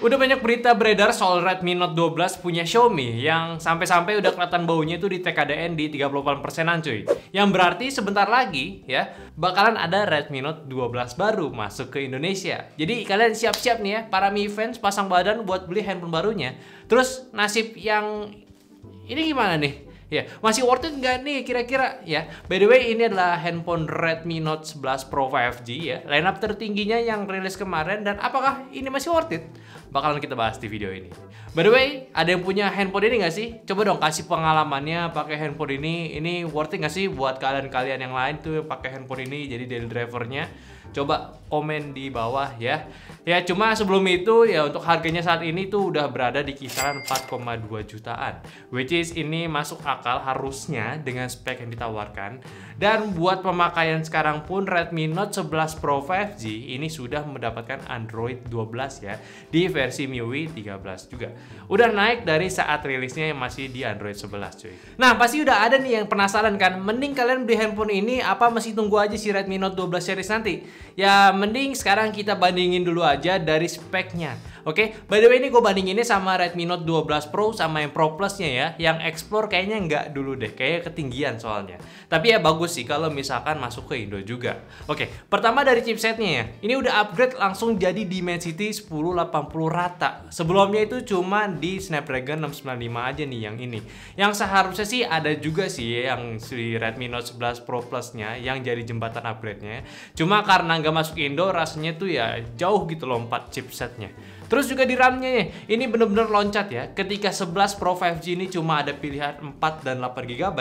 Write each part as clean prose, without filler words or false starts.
Udah banyak berita beredar soal Redmi Note 12 punya Xiaomi yang sampai-sampai udah kelihatan baunya itu di TKDN di 38%-an cuy. Yang berarti sebentar lagi ya bakalan ada Redmi Note 12 baru masuk ke Indonesia. Jadi kalian siap-siap nih ya para Mi fans pasang badan buat beli handphone barunya. Terus nasib yang ini gimana nih? Ya, masih worth it nggak nih kira-kira ya? By the way, ini adalah handphone Redmi Note 11 Pro 5G ya. Lineup tertingginya yang rilis kemarin, dan apakah ini masih worth it? Bakalan kita bahas di video ini. By the way, ada yang punya handphone ini nggak sih? Coba dong kasih pengalamannya pakai handphone ini. Ini worth it nggak sih buat kalian-kalian yang lain tuh pakai handphone ini jadi daily drivernya? Coba komen di bawah ya. Ya cuma sebelum itu ya untuk harganya saat ini tuh udah berada di kisaran 4,2 jutaan. Which is ini masuk akal harusnya dengan spek yang ditawarkan. Dan buat pemakaian sekarang pun Redmi Note 11 Pro 5G ini sudah mendapatkan Android 12 ya. Di versi MIUI 13 juga. Udah naik dari saat rilisnya yang masih di Android 11 cuy. Nah pasti udah ada nih yang penasaran kan. Mending kalian beli handphone ini apa masih tunggu aja si Redmi Note 12 series nanti? Ya mending sekarang kita bandingin dulu aja dari speknya. Oke, by the way ini gue bandinginnya sama Redmi Note 12 Pro sama yang Pro Plus-nya ya. Yang Explore kayaknya nggak dulu deh, kayaknya ketinggian soalnya. Tapi ya bagus sih kalau misalkan masuk ke Indo juga. Oke, pertama dari chipsetnya ya. Ini udah upgrade langsung jadi Dimensity 1080 rata. Sebelumnya itu cuma di Snapdragon 695 aja nih yang ini. Yang seharusnya sih ada juga sih yang si Redmi Note 11 Pro Plus-nya yang jadi jembatan upgrade-nya. Cuma karena nggak masuk Indo rasanya tuh ya jauh gitu lompat chipsetnya. Terus juga di RAM-nya ini bener-bener loncat ya. Ketika 11 Pro 5G ini cuma ada pilihan 4 dan 8 GB,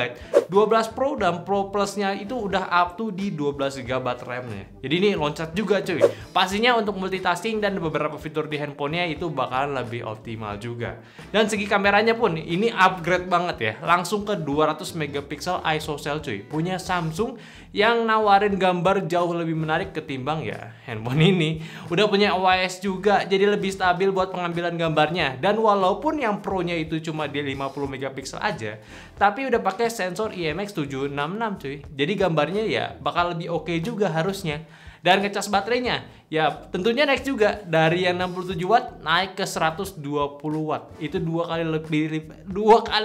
12 Pro dan Pro Plus-nya itu udah up to di 12 GB RAM-nya. Jadi ini loncat juga cuy. Pastinya untuk multitasking dan beberapa fitur di handphonenya itu bakalan lebih optimal juga. Dan segi kameranya pun ini upgrade banget ya. Langsung ke 200 megapiksel ISOCELL cuy. Punya Samsung yang nawarin gambar jauh lebih menarik ketimbang ya handphone ini. Udah punya OIS juga, jadi lebih stabil buat pengambilan gambarnya. Dan walaupun yang Pro-nya itu cuma di 50 megapiksel aja, tapi udah pakai sensor IMX766 cuy. Jadi gambarnya ya bakal lebih oke juga harusnya. Dan ngecas baterainya ya tentunya naik juga dari yang 67 watt naik ke 120 watt. Itu dua kali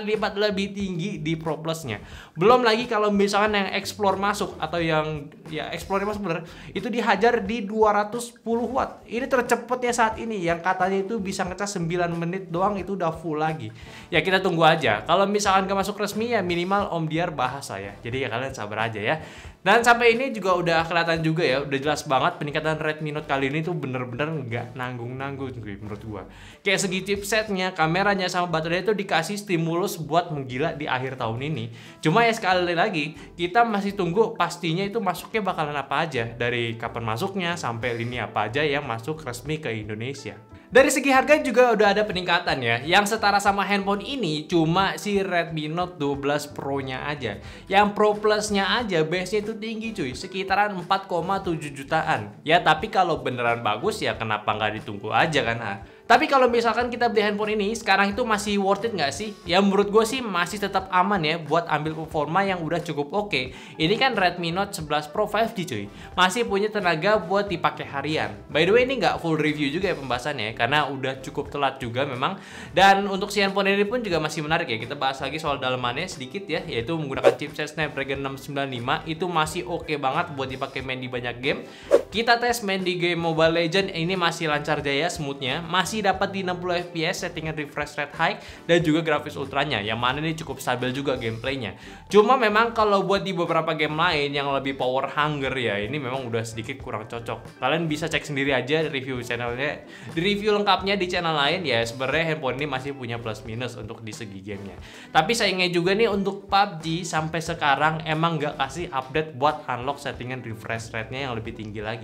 lipat lebih tinggi di Pro Plus-nya. Belum lagi kalau misalkan yang Explore masuk atau yang ya Explore masuk bener, itu dihajar di 210 watt. Ini tercepatnya saat ini yang katanya itu bisa ngecas 9 menit doang itu udah full lagi. Ya kita tunggu aja. Kalau misalkan gak masuk resmi ya minimal Om Diar bahas lah ya. Jadi ya kalian sabar aja ya. Dan sampai ini juga udah kelihatan juga ya, udah jelas banget peningkatan Redmi Note kali ini tuh bener-bener nggak nanggung-nanggung menurut gua. Kayak segi chipsetnya, kameranya sama baterainya tuh dikasih stimulus buat menggila di akhir tahun ini. Cuma ya sekali lagi kita masih tunggu pastinya itu masuknya bakalan apa aja, dari kapan masuknya sampai lini apa aja yang masuk resmi ke Indonesia. Dari segi harga juga udah ada peningkatan ya. Yang setara sama handphone ini cuma si Redmi Note 12 Pro-nya aja. Yang Pro Plus-nya aja base-nya itu tinggi cuy, sekitaran 4,7 jutaan. Ya tapi kalau beneran bagus ya kenapa nggak ditunggu aja kan? Tapi kalau misalkan kita beli handphone ini sekarang itu masih worth it nggak sih? Ya menurut gue sih masih tetap aman ya buat ambil performa yang udah cukup oke. Ini kan Redmi Note 11 Pro 5G cuy. Masih punya tenaga buat dipakai harian. By the way ini nggak full review juga ya pembahasannya karena udah cukup telat juga memang. Dan untuk si handphone ini pun juga masih menarik ya. Kita bahas lagi soal dalamannya sedikit ya, yaitu menggunakan chipset Snapdragon 695 itu masih oke banget buat dipakai main di banyak game. Kita tes main di game Mobile Legends ini masih lancar jaya smoothnya, masih dapat di 60 fps settingan refresh rate high dan juga grafis ultranya yang mana ini cukup stabil juga gameplaynya. Cuma memang kalau buat di beberapa game lain yang lebih power hunger ya ini memang udah sedikit kurang cocok. Kalian bisa cek sendiri aja review channelnya, di review lengkapnya di channel lain ya. Sebenarnya handphone ini masih punya plus minus untuk di segi gamenya. Tapi sayangnya juga nih untuk PUBG sampai sekarang emang nggak kasih update buat unlock settingan refresh rate-nya yang lebih tinggi lagi.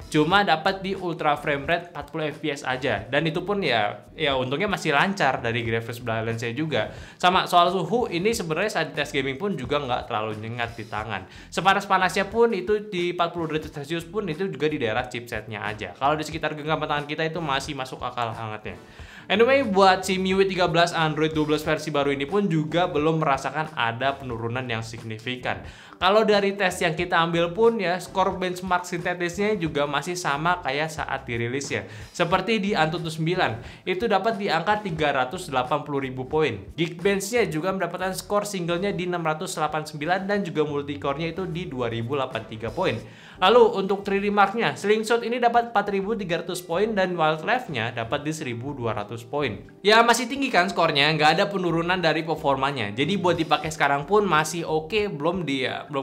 Cuma dapat di ultra frame rate 40 fps aja, dan itu pun ya untungnya masih lancar dari graphics balance-nya juga. Sama soal suhu ini sebenarnya saat tes gaming pun juga nggak terlalu nyengat di tangan. Sepanas-panasnya pun itu di 40 derajat Celcius pun itu juga di daerah chipsetnya aja. Kalau di sekitar genggaman tangan kita itu masih masuk akal hangatnya. Anyway, buat si MIUI 13 Android 12 versi baru ini pun juga belum merasakan ada penurunan yang signifikan. Kalau dari tes yang kita ambil pun ya skor benchmark sintetisnya juga masih masih sama kayak saat dirilis ya. Seperti di Antutu 9, itu dapat di angka 380.000 poin. Geekbench-nya juga mendapatkan skor singlenya di 689 dan juga multicore-nya itu di 2083 poin. Lalu untuk 3D Mark-nya, Slingshot ini dapat 4.300 poin dan Wildlife-nya dapat di 1.200 poin. Ya masih tinggi kan skornya, nggak ada penurunan dari performanya. Jadi buat dipakai sekarang pun masih oke, belum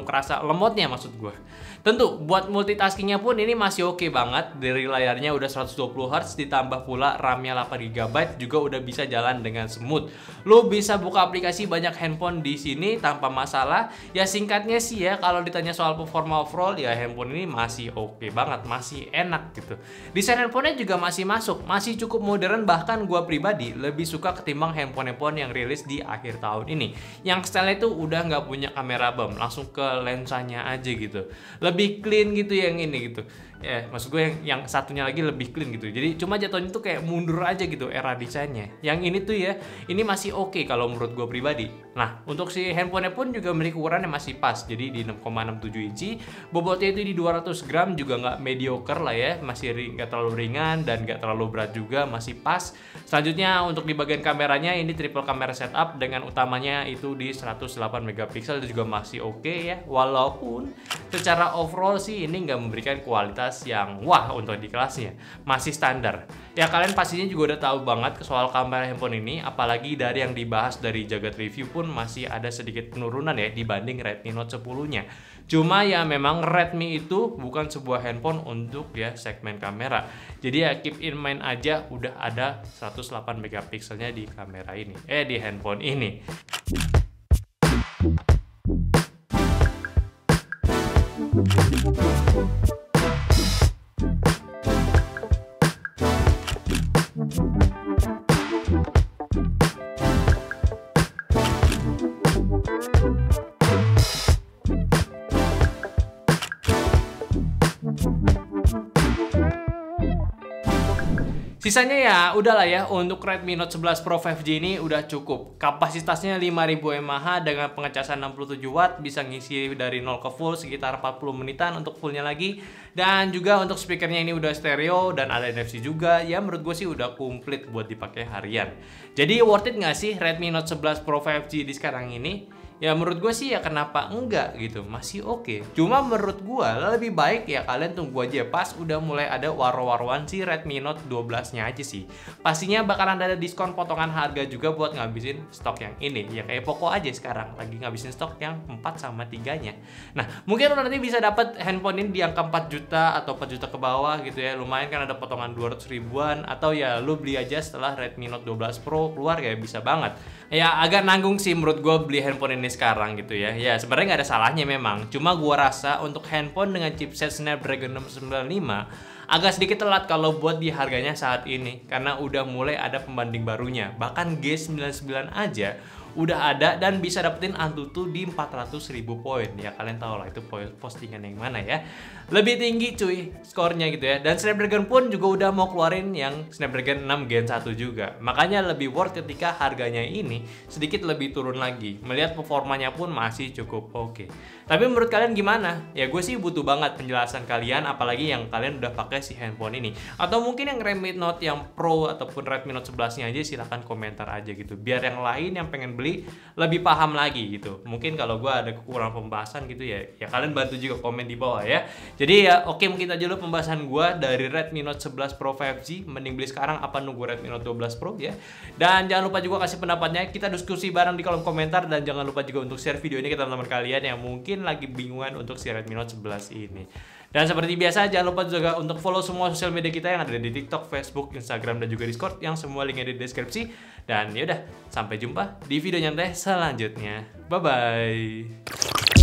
kerasa lemotnya maksud gue. Tentu buat multitaskingnya pun ini masih oke banget. Dari layarnya udah 120Hz ditambah pula RAM-nya 8GB juga udah bisa jalan dengan smooth. Lo bisa buka aplikasi banyak handphone di sini tanpa masalah. Ya singkatnya sih ya, kalau ditanya soal performa overall ya handphone ini masih oke banget, masih enak gitu. Desain handphonenya juga masih masuk, masih cukup modern, bahkan gua pribadi lebih suka ketimbang handphone-handphone yang rilis di akhir tahun ini. Yang style itu udah nggak punya kamera bump, langsung ke lensanya aja gitu. Lebih clean gitu yang ini gitu. Ya, maksud gue yang satunya lagi lebih clean gitu. Jadi cuma jatuhnya tuh kayak mundur aja gitu era desainnya. Yang ini tuh ya, ini masih oke kalau menurut gue pribadi. Nah, untuk si handphonenya pun juga memiliki ukurannya masih pas. Jadi di 6,67 inci, bobotnya itu di 200 gram juga nggak mediocre lah ya. Masih nggak terlalu ringan dan nggak terlalu berat juga, masih pas. Selanjutnya untuk di bagian kameranya ini triple camera setup dengan utamanya itu di 108 megapiksel itu juga masih oke ya. Walaupun secara overall sih ini nggak memberikan kualitas yang wah untuk di kelasnya, masih standar. Ya kalian pastinya juga udah tahu banget soal kamera handphone ini, apalagi dari yang dibahas dari jagat review pun masih ada sedikit penurunan ya dibanding Redmi Note 10-nya. Cuma ya memang Redmi itu bukan sebuah handphone untuk ya segmen kamera. Jadi ya keep in mind aja udah ada 108 megapikselnya di kamera ini, di handphone ini. Sisanya ya udahlah ya, untuk Redmi Note 11 Pro 5G ini udah cukup. Kapasitasnya 5000 mAh dengan pengecasan 67 watt, bisa ngisi dari 0 ke full sekitar 40 menitan untuk fullnya lagi. Dan juga untuk speakernya ini udah stereo dan ada NFC juga. Ya menurut gue sih udah komplit buat dipakai harian. Jadi worth it nggak sih Redmi Note 11 Pro 5G di sekarang ini? Ya menurut gue sih ya kenapa enggak gitu, masih oke. Cuma menurut gue lebih baik ya kalian tunggu aja pas udah mulai ada waro-waruan si Redmi Note 12 nya aja sih. Pastinya bakalan ada diskon potongan harga juga buat ngabisin stok yang ini. Ya kayak Poco aja sekarang lagi ngabisin stok yang 4 sama 3-nya. Nah mungkin lo nanti bisa dapat handphone ini di angka 4 juta atau 4 juta ke bawah gitu ya. Lumayan kan ada potongan 200 ribuan. Atau ya lo beli aja setelah Redmi Note 12 Pro keluar ya bisa banget. Ya agak nanggung sih menurut gue beli handphone ini sekarang gitu ya. Ya sebenarnya nggak ada salahnya memang. Cuma gue rasa untuk handphone dengan chipset Snapdragon 695 agak sedikit telat kalau buat di harganya saat ini. Karena udah mulai ada pembanding barunya. Bahkan G99 aja udah ada dan bisa dapetin Antutu di 400.000 poin. Ya kalian tau lah itu postingan yang mana ya. Lebih tinggi cuy skornya gitu ya. Dan Snapdragon pun juga udah mau keluarin yang Snapdragon 6 Gen 1 juga. Makanya lebih worth ketika harganya ini sedikit lebih turun lagi. Melihat performanya pun masih cukup oke. Tapi menurut kalian gimana? Ya gue sih butuh banget penjelasan kalian, apalagi yang kalian udah pakai si handphone ini. Atau mungkin yang Redmi Note yang Pro ataupun Redmi Note 11 nya aja silahkan komentar aja gitu. Biar yang lain yang pengen beli lebih paham lagi gitu. Mungkin kalau gue ada kekurangan pembahasan gitu ya kalian bantu juga komen di bawah ya. Jadi ya oke, mungkin aja dulu pembahasan gue dari Redmi Note 11 Pro 5G. Mending beli sekarang apa nunggu Redmi Note 12 Pro ya. Dan jangan lupa juga kasih pendapatnya, kita diskusi bareng di kolom komentar. Dan jangan lupa juga untuk share video ini ke teman-teman kalian yang mungkin lagi bingungan untuk si Redmi Note 11 ini. Dan seperti biasa jangan lupa juga untuk follow semua sosial media kita yang ada di TikTok, Facebook, Instagram, dan juga Discord, yang semua linknya di deskripsi. Dan yaudah, sampai jumpa di video nyantai selanjutnya. Bye-bye.